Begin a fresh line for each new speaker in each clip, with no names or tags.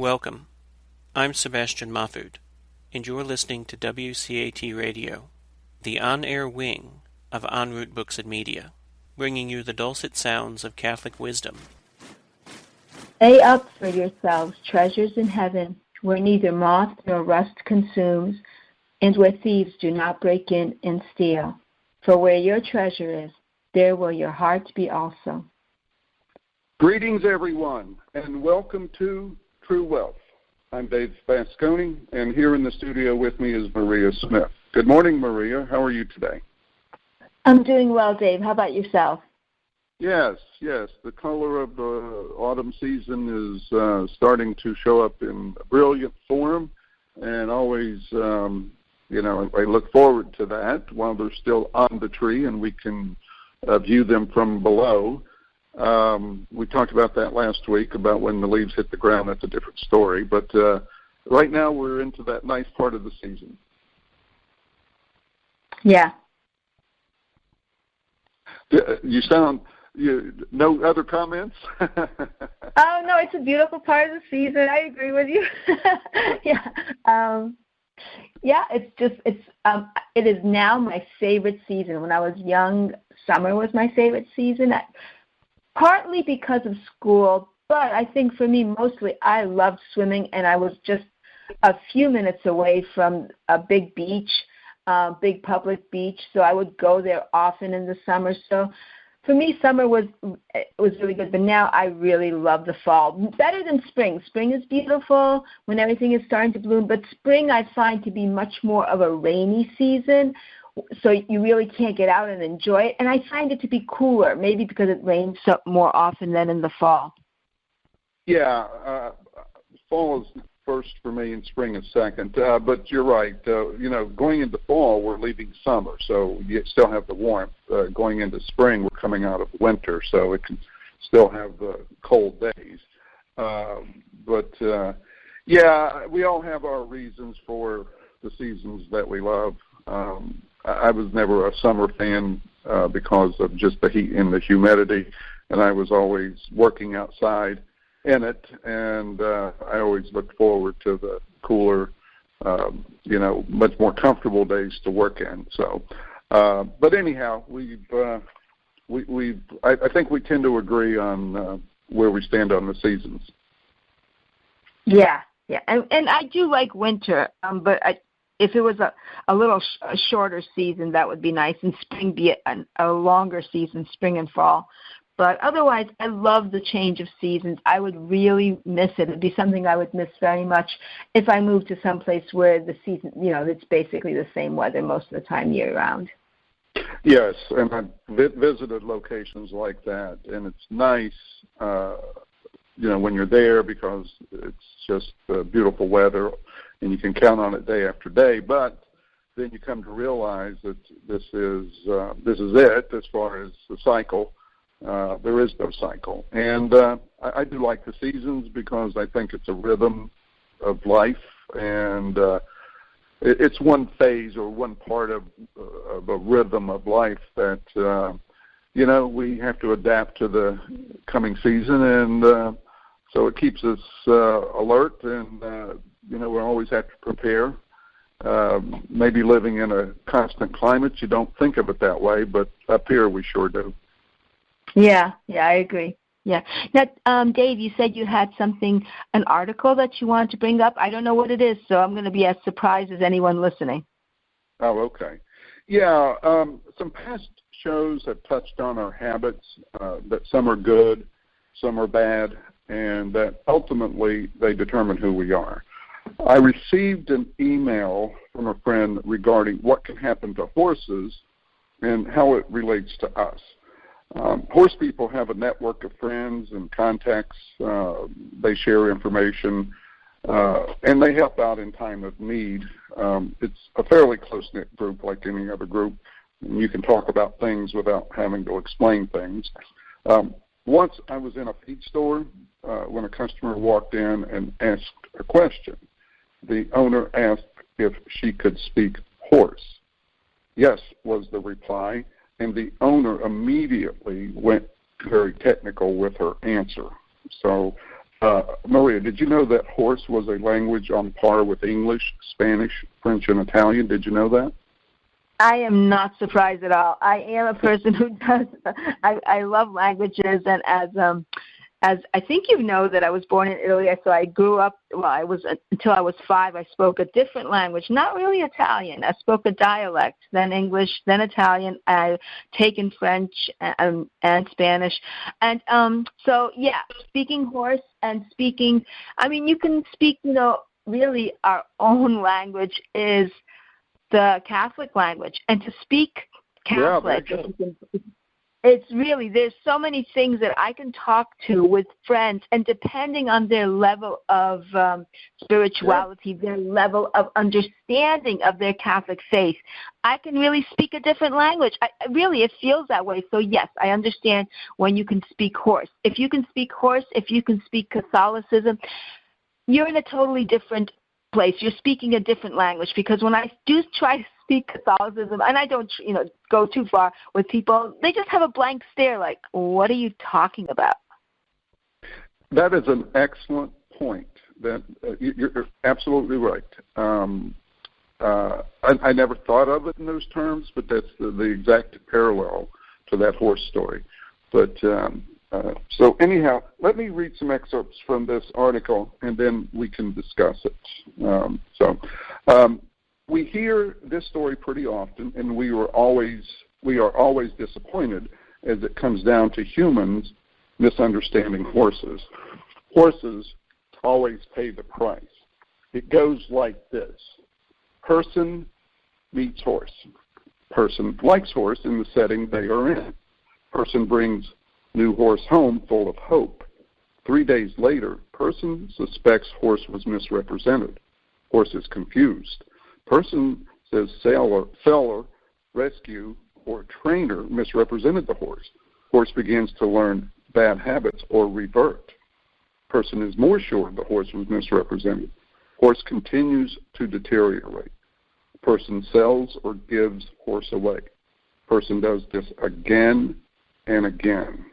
Welcome. I'm Sebastian Mahfood, and you're listening to WCAT Radio, the on-air wing of En Route Books and Media, bringing you the dulcet sounds of Catholic wisdom.
Lay up for yourselves treasures in heaven, where neither moth nor rust consumes, and where thieves do not break in and steal. For where your treasure is, there will your heart be also.
Greetings, everyone, and welcome to True Wealth. I'm Dave Basconi, and here in the studio with me is Maria Smith. Good morning, Maria. How are you today?
I'm doing well, Dave. How about yourself?
Yes. The color of the autumn season is starting to show up in brilliant form, and always, I look forward to that while they're still on the tree and we can view them from below. We talked about that last week, about when the leaves hit the ground. That's a different story. But right now we're into that nice part of the season.
Yeah.
No other comments?
Oh, no, it's a beautiful part of the season. I agree with you. It is now my favorite season. When I was young, summer was my favorite season. Partly because of school, but I think for me mostly I loved swimming, and I was just a few minutes away from a big beach, big public beach, so I would go there often in the summer. So for me, summer was really good, but now I really love the fall. Better than spring. Spring is beautiful when everything is starting to bloom, but spring I find to be much more of a rainy season, so you really can't get out and enjoy it. And I find it to be cooler, maybe because it rains more often than in the fall.
Yeah, fall is first for me and spring is second. But you're right. Going into fall, we're leaving summer, so you still have the warmth. Going into spring, we're coming out of winter, so it can still have the cold days. We all have our reasons for the seasons that we love. I was never a summer fan because of just the heat and the humidity, and I was always working outside in it, and I always looked forward to the cooler, much more comfortable days to work in. So, but anyhow, I think we tend to agree on where we stand on the seasons.
Yeah, and I do like winter, but if it was a little shorter season, that would be nice, and spring be a longer season, spring and fall. But otherwise, I love the change of seasons. I would really miss it. It would be something I would miss very much if I moved to some place where the season, it's basically the same weather most of the time year-round.
Yes, and I've visited locations like that, and it's nice, when you're there because it's just beautiful weather, and you can count on it day after day. But then you come to realize that this is it as far as the cycle. There is no cycle. And I do like the seasons because I think it's a rhythm of life, and it's one phase or one part of a rhythm of life that, we have to adapt to the coming season, and so it keeps us alert, and, we always have to prepare. Maybe living in a constant climate, you don't think of it that way, but up here we sure do.
Yeah, I agree. Yeah. Now, Dave, you said you had an article that you wanted to bring up. I don't know what it is, so I'm going to be as surprised as anyone listening.
Oh, okay. Yeah, some past shows have touched on our habits, that some are good, some are bad, and that ultimately they determine who we are. I received an email from a friend regarding what can happen to horses and how it relates to us. Horse people have a network of friends and contacts. They share information, and they help out in time of need. It's a fairly close-knit group like any other group, and you can talk about things without having to explain things. Once I was in a feed store when a customer walked in and asked a question. The owner asked if she could speak horse. Yes, was the reply, and the owner immediately went very technical with her answer. So Maria, did you know that horse was a language on par with English, Spanish, French, and Italian? Did you know that?
I am not surprised at all. I am a person who does. I love languages, and as I think you know that I was born in Italy, so I grew up. Well, until I was 5. I spoke a different language, not really Italian. I spoke a dialect, then English, then Italian. I've taken French and Spanish, and so yeah, speaking horse and speaking. I mean, you can speak. Really, our own language is the Catholic language, and to speak Catholic, it's really, there's so many things that I can talk to with friends, and depending on their level of spirituality, their level of understanding of their Catholic faith, I can really speak a different language. Really, it feels that way. So yes, I understand when you can speak horse. If you can speak horse, if you can speak Catholicism, you're in a totally different place. You're speaking a different language, because when I do try to speak Catholicism, and I don't go too far with people, they just have a blank stare like, what are you talking about?
That is an excellent point. That you're absolutely right. I never thought of it in those terms, but that's the exact parallel to that horse story. But so anyhow, let me read some excerpts from this article, and then we can discuss it. We hear this story pretty often, and we are always disappointed as it comes down to humans misunderstanding horses. Horses always pay the price. It goes like this: person meets horse. Person likes horse in the setting they are in. Person brings new horse home full of hope. 3 days later, person suspects horse was misrepresented. Horse is confused. Person says seller, rescue, or trainer misrepresented the horse. Horse begins to learn bad habits or revert. Person is more sure the horse was misrepresented. Horse continues to deteriorate. Person sells or gives horse away. Person does this again and again.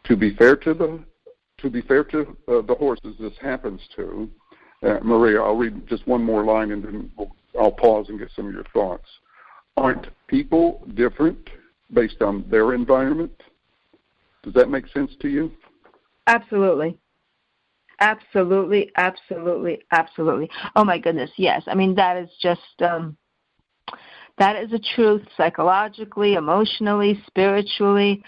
To be fair to the horses this happens to, Maria, I'll read just one more line and then I'll pause and get some of your thoughts. Aren't people different based on their environment? Does that make sense to you?
Absolutely. Absolutely, absolutely, absolutely. Oh my goodness, yes. I mean, that is just, that is a truth psychologically, emotionally, spiritually,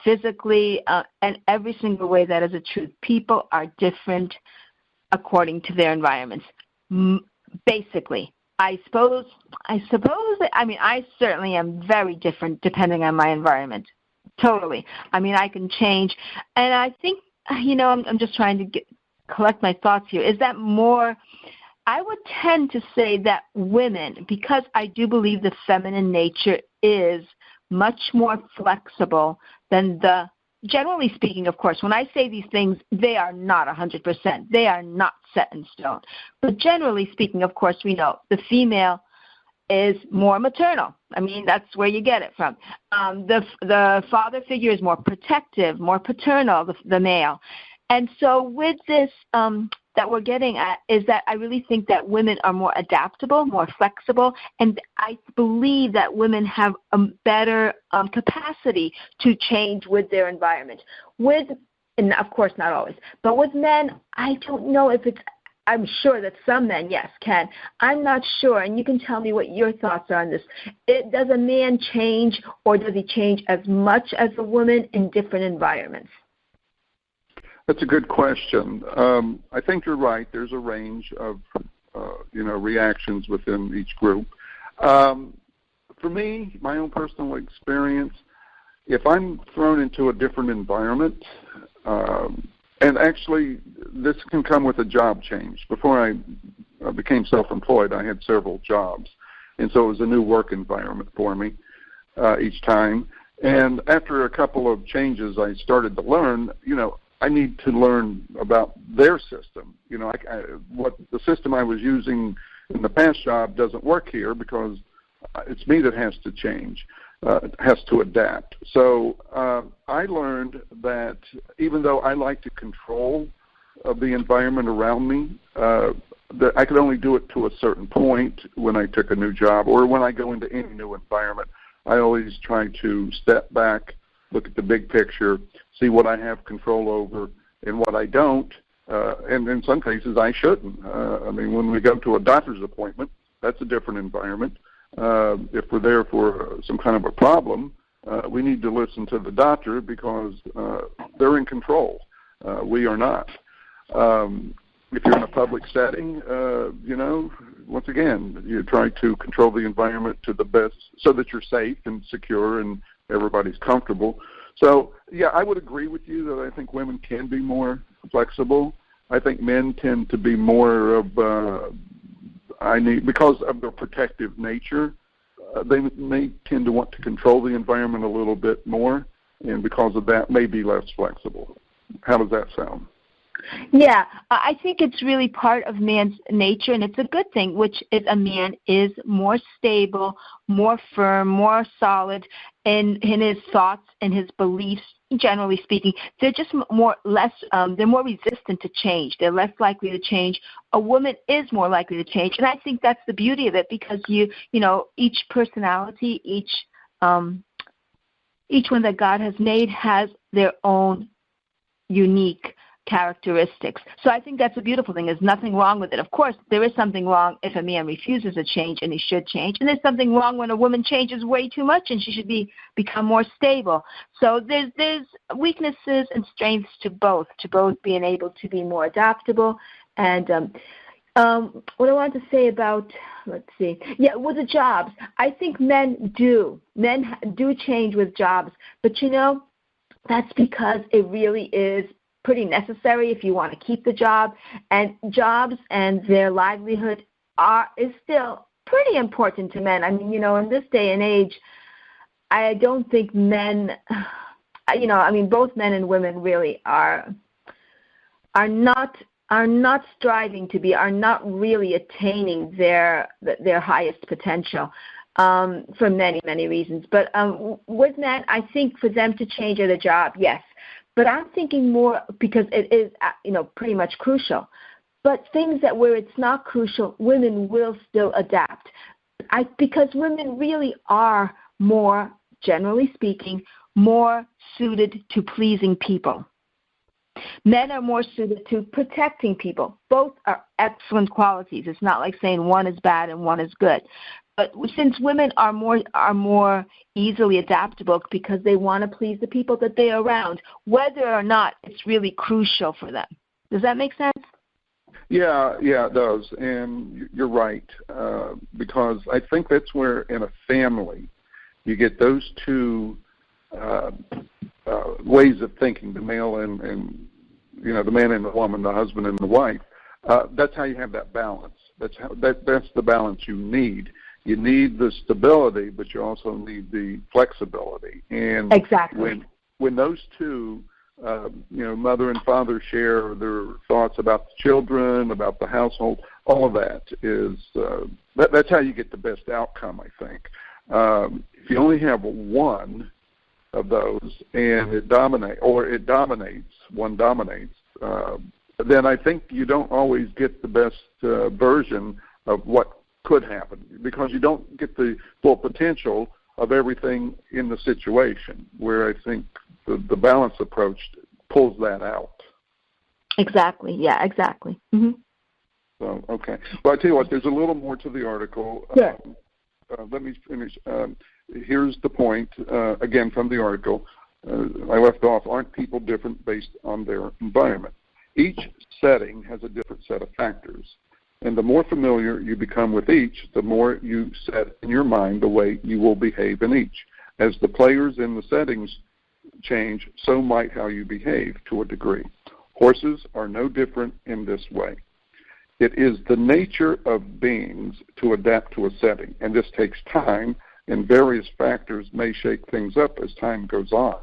physically, and every single way that is a truth. People are different according to their environments. Basically, I certainly am very different depending on my environment. Totally. I mean, I can change. And I think, I'm just trying to collect my thoughts here. Is that more, I would tend to say that women, because I do believe the feminine nature is much more flexible than the, generally speaking, of course, when I say these things, they are not 100%. They are not set in stone. But generally speaking, of course, we know the female is more maternal. I mean, that's where you get it from. The father figure is more protective, more paternal, the male. And so with this that we're getting at is that I really think that women are more adaptable, more flexible, and I believe that women have a better capacity to change with their environment. And of course not always, but with men, I don't know if it's, I'm sure that some men, yes, can. I'm not sure, and you can tell me what your thoughts are on this. Does a man change, or does he change as much as a woman in different environments?
That's a good question. I think you're right. There's a range of, reactions within each group. For me, my own personal experience, if I'm thrown into a different environment, and actually this can come with a job change. Before I became self-employed, I had several jobs, and so it was a new work environment for me each time. And after a couple of changes, I started to learn, I need to learn about their system. What the system I was using in the past job doesn't work here because it's me that has to change, has to adapt. So I learned that even though I like to control of the environment around me. That I could only do it to a certain point when I took a new job or when I go into any new environment. I always try to step back, look at the big picture, see what I have control over and what I don't. And in some cases, I shouldn't. I mean, when we go to a doctor's appointment, that's a different environment. If we're there for some kind of a problem, we need to listen to the doctor because they're in control. We are not. If you're in a public setting, once again, you try to control the environment to the best so that you're safe and secure and everybody's comfortable. So, yeah, I would agree with you that I think women can be more flexible. I think men tend to be more of, because of their protective nature, they may tend to want to control the environment a little bit more, and because of that, may be less flexible. How does that sound?
Yeah, I think it's really part of man's nature, and it's a good thing, which is a man is more stable, more firm, more solid in his thoughts and his beliefs, generally speaking. They're just they're more resistant to change. They're less likely to change. A woman is more likely to change, and I think that's the beauty of it because each personality, each one that God has made has their own unique characteristics. So I think that's a beautiful thing. There's nothing wrong with it. Of course, there is something wrong if a man refuses a change, and he should change. And there's something wrong when a woman changes way too much, and she should become more stable. So there's weaknesses and strengths to both being able to be more adaptable. And what I want to say about, with the jobs, I think men do change with jobs, but that's because it really is pretty necessary if you want to keep the job, and jobs and their livelihood is still pretty important to men. I mean, in this day and age, I don't think men, both men and women really are not striving to be, are not really attaining their highest potential. For many, many reasons. But with men, I think for them to change at a job, yes. But I'm thinking more because it is, pretty much crucial. But things where it's not crucial, women will still adapt. Because women really are more, generally speaking, more suited to pleasing people. Men are more suited to protecting people. Both are excellent qualities. It's not like saying one is bad and one is good. But since women are more easily adaptable because they want to please the people that they are around, whether or not it's really crucial for them. Does that make sense?
Yeah, it does. And you're right, because I think that's where in a family you get those two ways of thinking, the male and the man and the woman, the husband and the wife. That's how you have that balance. That's the balance you need. You need the stability, but you also need the flexibility. And
exactly.
When those two, mother and father share their thoughts about the children, about the household, all of that is that's how you get the best outcome, I think. If you only have one of those and one dominates, then I think you don't always get the best version of what could happen because you don't get the full potential of everything in the situation, where I think the balanced approach pulls that out.
Exactly. Yeah, exactly. Mm-hmm.
So, okay. Well, I tell you what, there's a little more to the article.
Sure.
Let me finish. Here's the point, again, from the article. I left off, aren't people different based on their environment? Each setting has a different set of factors. And the more familiar you become with each, the more you set in your mind the way you will behave in each. As the players in the settings change, so might how you behave to a degree. Horses are no different in this way. It is the nature of beings to adapt to a setting, and this takes time, and various factors may shake things up as time goes on.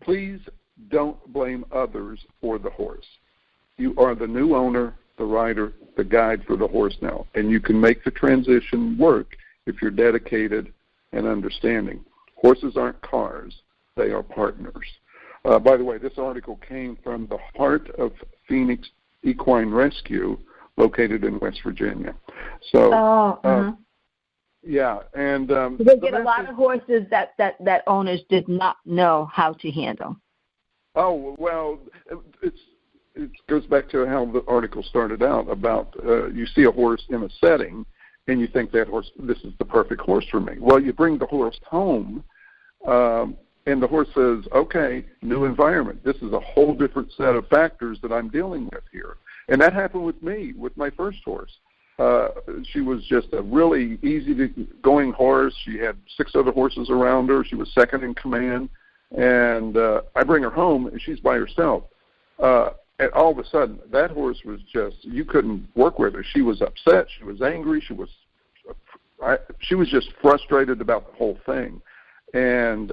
Please don't blame others for the horse. You are the new owner, the rider, the guide for the horse now, and you can make the transition work if you're dedicated and understanding. Horses aren't cars. they are partners. By the way, this article came from the Heart of Phoenix Equine Rescue, located in West Virginia. So, yeah, and
they get a lot of horses that owners did not know how to handle.
Oh, well, it goes back to how the article started out about you see a horse in a setting and you think that horse, this is the perfect horse for me. Well, you bring the horse home and the horse says, okay, new environment. This is a whole different set of factors that I'm dealing with here. And that happened with me, with my first horse. She was just a really easy-going horse. She had 6 other horses around her. She was second in command. And I bring her home, and she's by herself. And all of a sudden, that horse was just, you couldn't work with her. She was upset. She was angry. She was just frustrated about the whole thing. And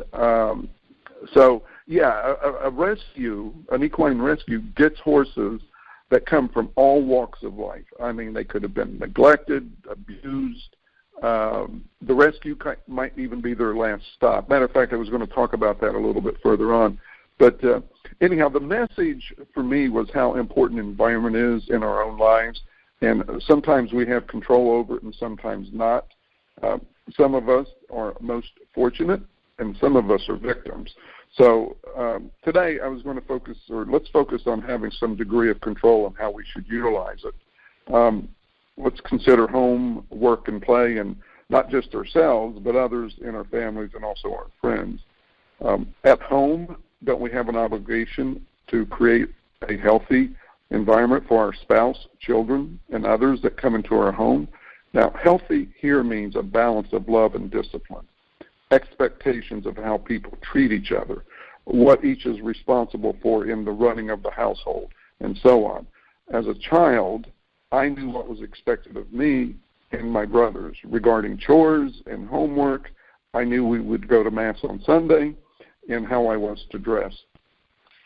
so, yeah, a rescue, an equine rescue, gets horses that come from all walks of life. I mean, they could have been neglected, abused. The rescue might even be their last stop. Matter of fact, I was going to talk about that a little bit further on. But anyhow, the message for me was how important environment is in our own lives. And sometimes we have control over it and sometimes not. Some of us are most fortunate and some of us are victims. So today I was going to let's focus on having some degree of control and how we should utilize it. Let's consider home, work, and play, and not just ourselves, but others in our families and also our friends. At home, don't we have an obligation to create a healthy environment for our spouse, children, and others that come into our home? Now, healthy here means a balance of love and discipline, expectations of how people treat each other, what each is responsible for in the running of the household, and so on. As a child, I knew what was expected of me and my brothers regarding chores and homework. I knew we would go to Mass on Sunday and how I was to dress.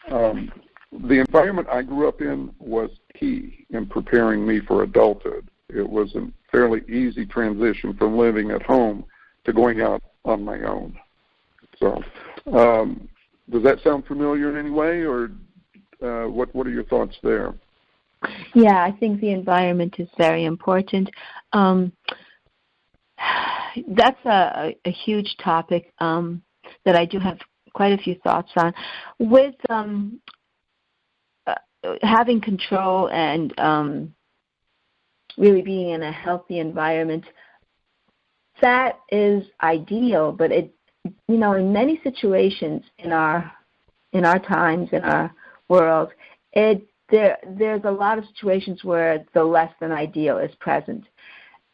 The environment I grew up in was key in preparing me for adulthood. It was a fairly easy transition from living at home to going out on my own. So does that sound familiar in any way, or what are your thoughts there?
Yeah, I think the environment is very important. That's a huge topic that I do have quite a few thoughts on. With having control and really being in a healthy environment, that is ideal, but it, in many situations in our times, in our world, there's a lot of situations where the less than ideal is present.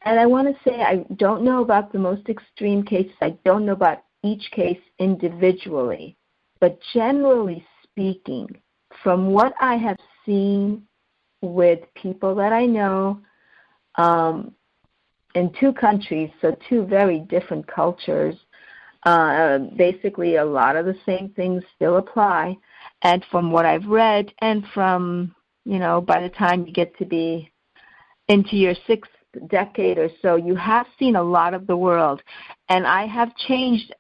And I want to say I don't know about the most extreme cases. I don't know about each case individually. But generally speaking, from what I have seen with people that I know in 2 countries, so 2 very different cultures, basically a lot of the same things still apply. And from what I've read and from, by the time you get to be into your 6th decade or so, you have seen a lot of the world. And I have changed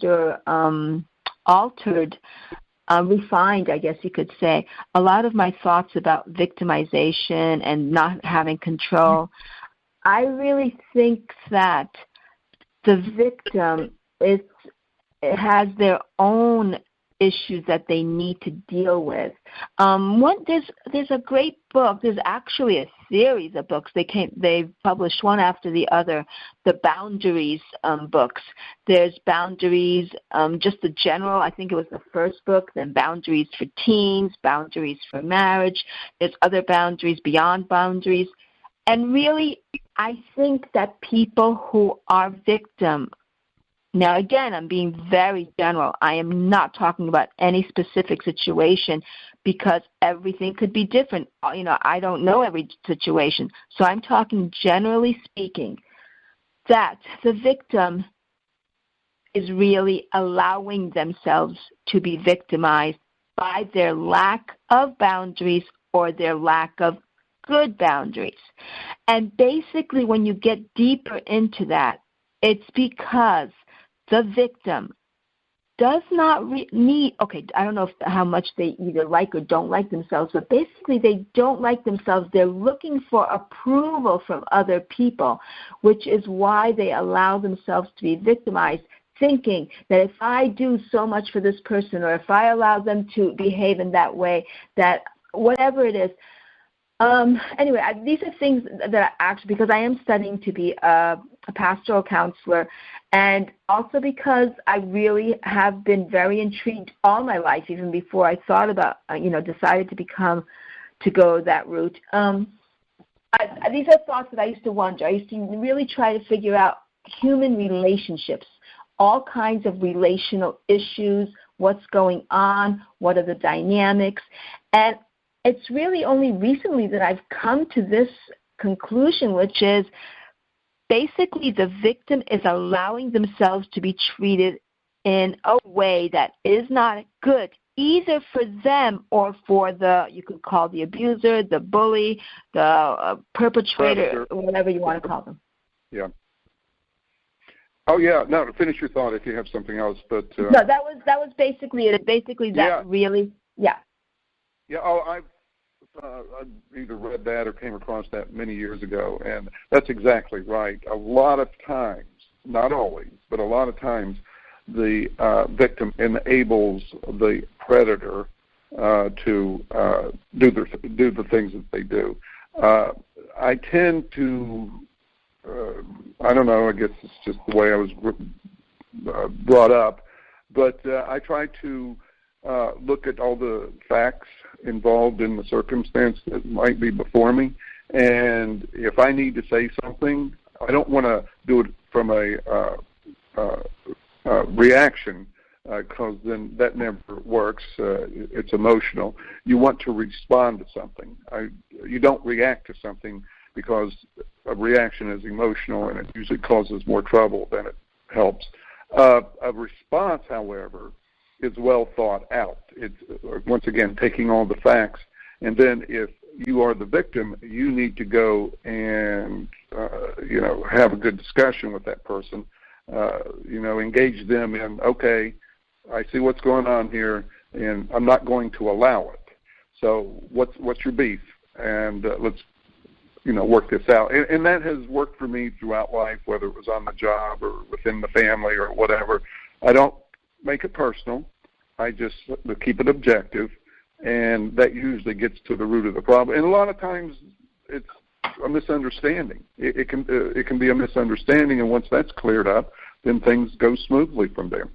or altered, refined, I guess you could say, a lot of my thoughts about victimization and not having control. I really think that the victim has their own issues that they need to deal with. There's a great book. There's actually a series of books. They published one after the other. The Boundaries books. There's Boundaries, just the general. I think it was the first book. Then Boundaries for Teens, Boundaries for Marriage. There's other boundaries, Beyond Boundaries. And really, I think that people who are victim. Now, again, I'm being very general. I am not talking about any specific situation because everything could be different. I don't know every situation. So I'm talking generally speaking that the victim is really allowing themselves to be victimized by their lack of boundaries or their lack of good boundaries. And basically, when you get deeper into that, it's because the victim does not need, okay, I don't know how much they either like or don't like themselves, but basically they don't like themselves. They're looking for approval from other people, which is why they allow themselves to be victimized, thinking that if I do so much for this person, or if I allow them to behave in that way, that whatever it is. Anyway, these are things that I actually, because I am studying to be a pastoral counselor, and also because I really have been very intrigued all my life, even before I thought about, decided to go that route. These are thoughts that I used to wonder. I used to really try to figure out human relationships, all kinds of relational issues, what's going on, what are the dynamics, and it's really only recently that I've come to this conclusion, which is basically the victim is allowing themselves to be treated in a way that is not good, either for them or for you could call the abuser, the bully, the perpetrator, whatever you want to call them.
Yeah. Oh yeah. No, finish your thought if you have something else. But
no, that was basically it. Basically, that really, yeah.
Yeah. Oh, I've either read that or came across that many years ago, and that's exactly right. A lot of times, not always, but a lot of times, the victim enables the predator to do the things that they do. I tend to, I don't know, I guess it's just the way I was brought up, but I try to look at all the facts involved in the circumstance that might be before me, and if I need to say something, I don't want to do it from a reaction, because then that never works. It's emotional. You want to respond to something. You don't react to something, because a reaction is emotional and it usually causes more trouble than it helps. A response, however, is well thought out. It's, once again, taking all the facts, and then if you are the victim, you need to go and have a good discussion with that person. Engage them in, okay, I see what's going on here, and I'm not going to allow it. So what's your beef? And let's work this out. And that has worked for me throughout life, whether it was on the job or within the family or whatever. I don't make it personal. I just keep it objective, and that usually gets to the root of the problem. And a lot of times it's a misunderstanding. It can be a misunderstanding, and once that's cleared up, then things go smoothly from there.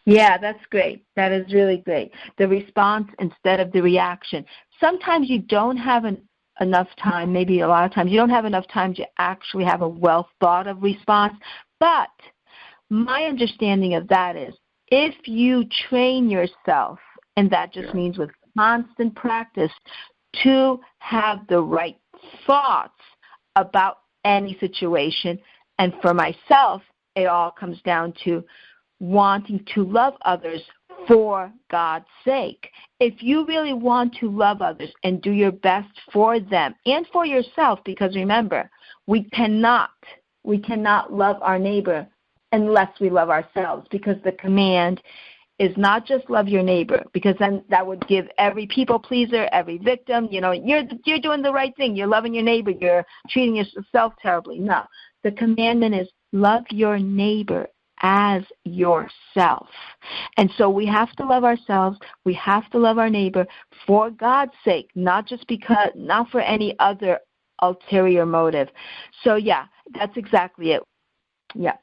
Yeah, that's great. That is really great. The response instead of the reaction. Sometimes you don't have enough time, maybe a lot of times, you don't have enough time to actually have a well thought of response, but my understanding of that is if you train yourself, and that just means with constant practice, to have the right thoughts about any situation, and for myself, it all comes down to wanting to love others for God's sake. If you really want to love others and do your best for them and for yourself, because remember, we cannot love our neighbor unless we love ourselves, because the command is not just love your neighbor, because then that would give every people pleaser, every victim, you're doing the right thing, you're loving your neighbor, you're treating yourself terribly. No, the commandment is love your neighbor as yourself. And so we have to love ourselves, we have to love our neighbor for God's sake, not for any other ulterior motive. So yeah, that's exactly it. Yeah.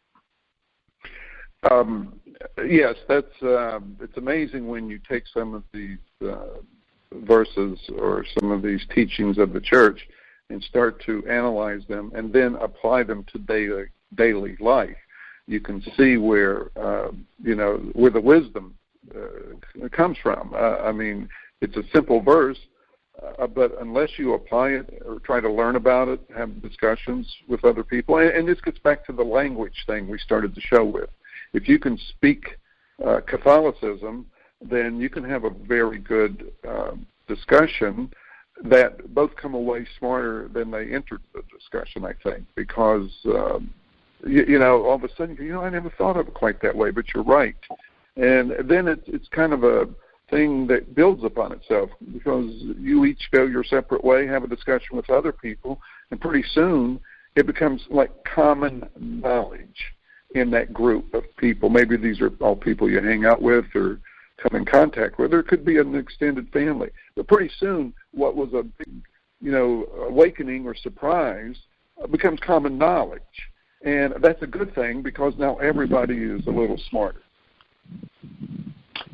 Yes, that's it's amazing when you take some of these verses or some of these teachings of the church and start to analyze them and then apply them to daily life. You can see where where the wisdom comes from. I mean, it's a simple verse, but unless you apply it or try to learn about it, have discussions with other people, and this gets back to the language thing we started the show with. If you can speak Catholicism, then you can have a very good discussion that both come away smarter than they entered the discussion, I think, because all of a sudden, I never thought of it quite that way, but you're right. And then it's kind of a thing that builds upon itself, because you each go your separate way, have a discussion with other people, and pretty soon it becomes like common knowledge in that group of people. Maybe these are all people you hang out with or come in contact with, or it could be an extended family. But pretty soon what was a big, awakening or surprise becomes common knowledge. And that's a good thing, because now everybody is a little smarter.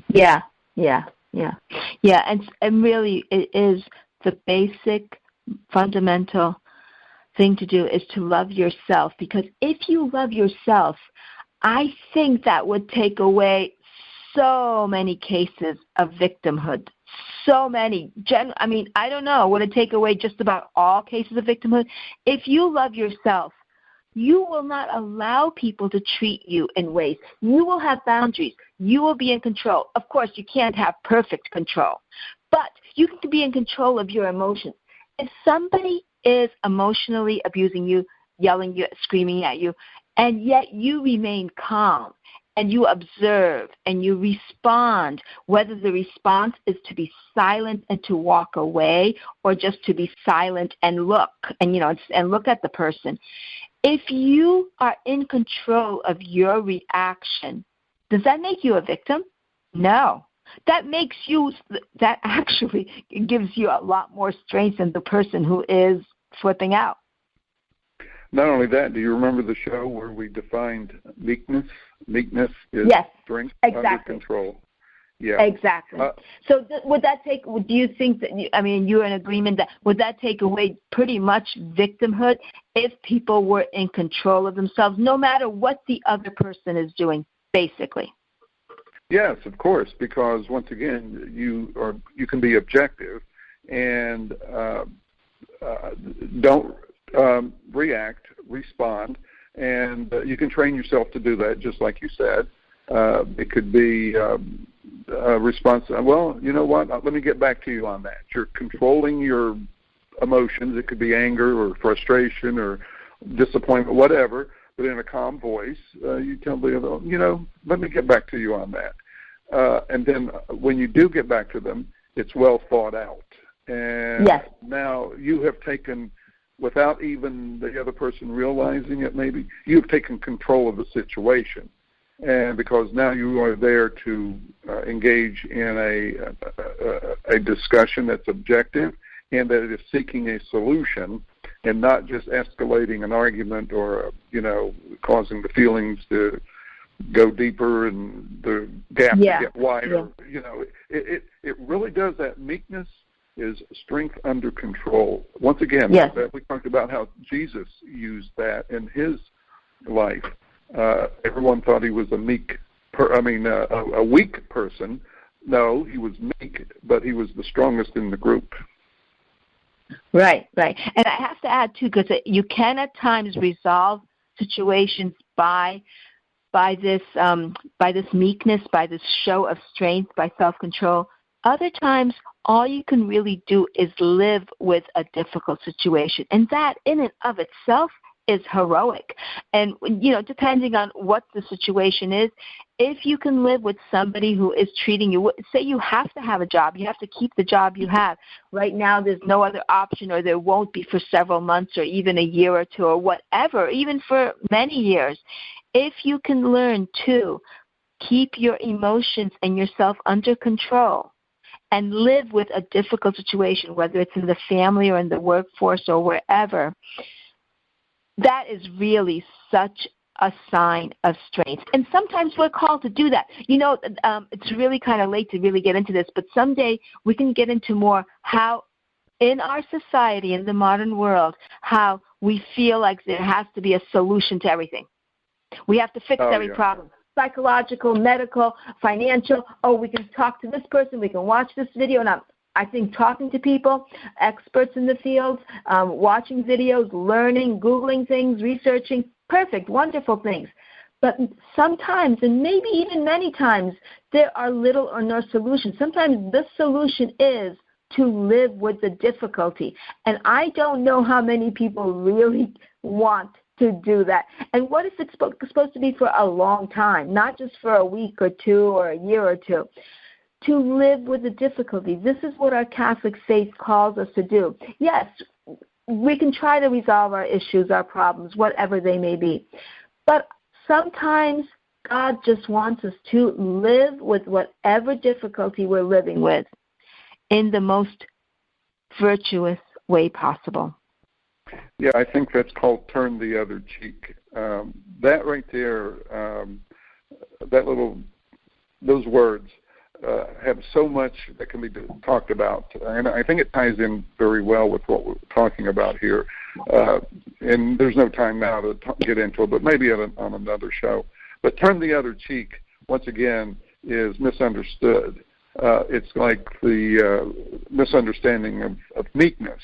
Yeah. And really, it is the basic, fundamental thing to do is to love yourself. Because if you love yourself, I think that would take away so many cases of victimhood. So many. I don't know. Would it take away just about all cases of victimhood? If you love yourself, you will not allow people to treat you in ways. You will have boundaries. You will be in control. Of course, you can't have perfect control, but you can be in control of your emotions. If somebody is emotionally abusing you, yelling you, screaming at you, and yet you remain calm and you observe and you respond, whether the response is to be silent and to walk away, or just to be silent and look and look at the person. If you are in control of your reaction, does that make you a victim? No. That actually gives you a lot more strength than the person who is flipping out.
Not only that, do you remember the show where we defined meekness? Meekness is strength under control. Yeah.
Exactly. So do you think that, you're in agreement that, would that take away pretty much victimhood if people were in control of themselves, no matter what the other person is doing, basically?
Yes, of course, because once again, you can be objective and don't react, respond, and you can train yourself to do that, just like you said. It could be response. Well, you know what? Let me get back to you on that. You're controlling your emotions. It could be anger or frustration or disappointment, whatever. But in a calm voice, you tell the other, let me get back to you on that. And then when you do get back to them, it's well thought out. And now you have taken, without even the other person realizing it, maybe you've taken control of the situation. And because now you are there to engage in a discussion that's objective and that is seeking a solution and not just escalating an argument or, causing the feelings to go deeper and the gap to get wider. Yeah. It really does that. Meekness is strength under control. Once again, we talked about how Jesus used that in his life. Everyone thought he was a weak person. No, he was meek, but he was the strongest in the group.
Right. And I have to add, too, because you can at times resolve situations by this meekness, by this show of strength, by self-control. Other times, all you can really do is live with a difficult situation. And that, in and of itself, is heroic. And, depending on what the situation is, if you can live with somebody who is treating you, say you have to have a job, you have to keep the job you have. Right now there's no other option, or there won't be for several months or even a year or two or whatever, even for many years. If you can learn to keep your emotions and yourself under control and live with a difficult situation, whether it's in the family or in the workforce or wherever, that is really such a sign of strength. And sometimes we're called to do that. It's really kind of late to really get into this, but someday we can get into more how in our society, in the modern world, how we feel like there has to be a solution to everything. We have to fix every problem. Psychological, medical, financial. We can talk to this person. We can watch this video. And I think talking to people, experts in the field, watching videos, learning, Googling things, researching, perfect, wonderful things. But sometimes, and maybe even many times, there are little or no solution. Sometimes the solution is to live with the difficulty. And I don't know how many people really want to do that? And what if it's supposed to be for a long time, not just for a week or two or a year or two? To live with the difficulties. This is what our Catholic faith calls us to do. Yes, we can try to resolve our issues, our problems, whatever they may be. But sometimes God just wants us to live with whatever difficulty we're living with in the most virtuous way possible.
Yeah, I think that's called turn the other cheek. That right there, those words have so much that can be talked about, and I think it ties in very well with what we're talking about here. And there's no time now to get into it, but maybe on another show. But turn the other cheek, once again, is misunderstood. It's like the misunderstanding of meekness.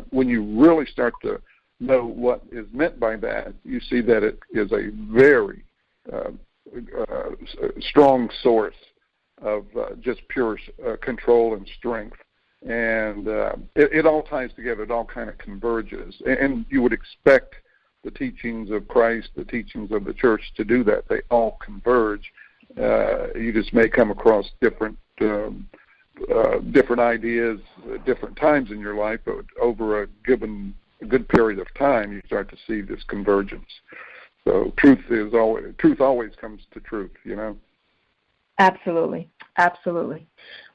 When you really start to know what is meant by that, you see that it is a very strong source of just pure control and strength. And it all ties together. It all kind of converges. And you would expect the teachings of Christ, the teachings of the church to do that. They all converge. You just may come across different ideas at different times in your life, but over a good period of time, you start to see this convergence. So truth always comes to truth, you know.
Absolutely.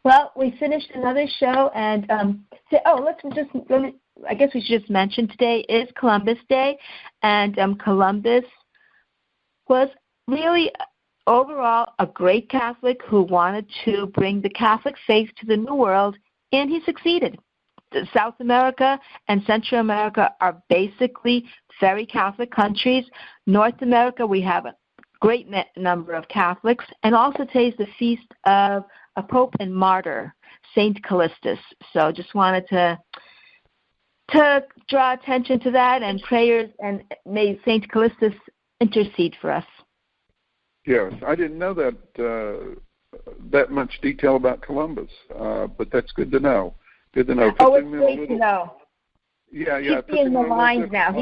Well, we finished another show, and I guess we should just mention today is Columbus Day, and Columbus was really overall a great Catholic who wanted to bring the Catholic faith to the New World, and he succeeded. South America and Central America are basically very Catholic countries. North America, we have a great number of Catholics, and also today's the feast of a Pope and Martyr, Saint Callistus. So just wanted to draw attention to that, and prayers, and may Saint Callistus intercede for us.
Yes, I didn't know that much detail about Columbus, but that's good to know. Good to know.
Oh, it's great to know.
Yeah.
He's being maligned now.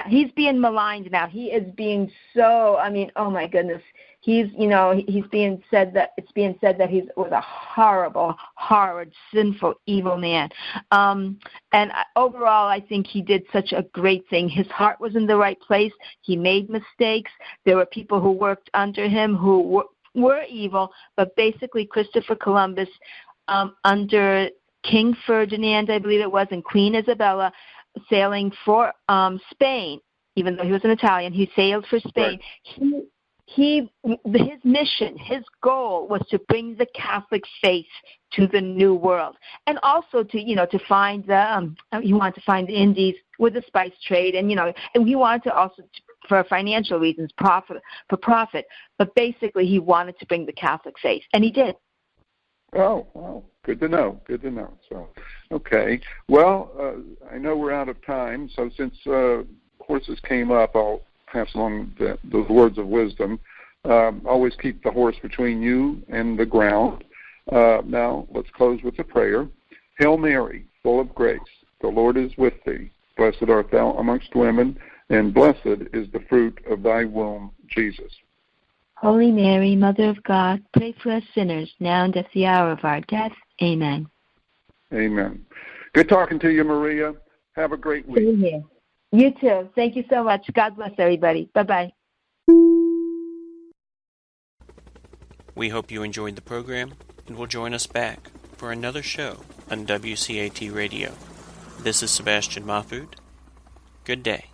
He's being maligned now. He is being so. I mean, oh my goodness. He's being said that he was a horrible, horrid, sinful, evil man. And overall, I think he did such a great thing. His heart was in the right place. He made mistakes. There were people who worked under him who were evil, but basically Christopher Columbus, under King Ferdinand, I believe it was, and Queen Isabella, sailing for Spain, even though he was an Italian, he sailed for Spain. Right. His mission, his goal was to bring the Catholic faith to the New World, and also to find he wanted to find the Indies with the spice trade, and he wanted to also, for financial reasons, profit. But basically, he wanted to bring the Catholic faith, and he did.
Oh, well, good to know. So, okay. Well, I know we're out of time, so since horses came up, I'll pass along those words of wisdom. Always keep the horse between you and the ground. Now, let's close with a prayer. Hail Mary, full of grace, the Lord is with thee. Blessed art thou amongst women, and blessed is the fruit of thy womb, Jesus.
Holy Mary, Mother of God, pray for us sinners, now and at the hour of our death. Amen.
Amen. Good talking to you, Maria. Have a great week.
Same here. You too. Thank you so much. God bless everybody. Bye-bye.
We hope you enjoyed the program and will join us back for another show on WCAT Radio. This is Sebastian Mahfood. Good day.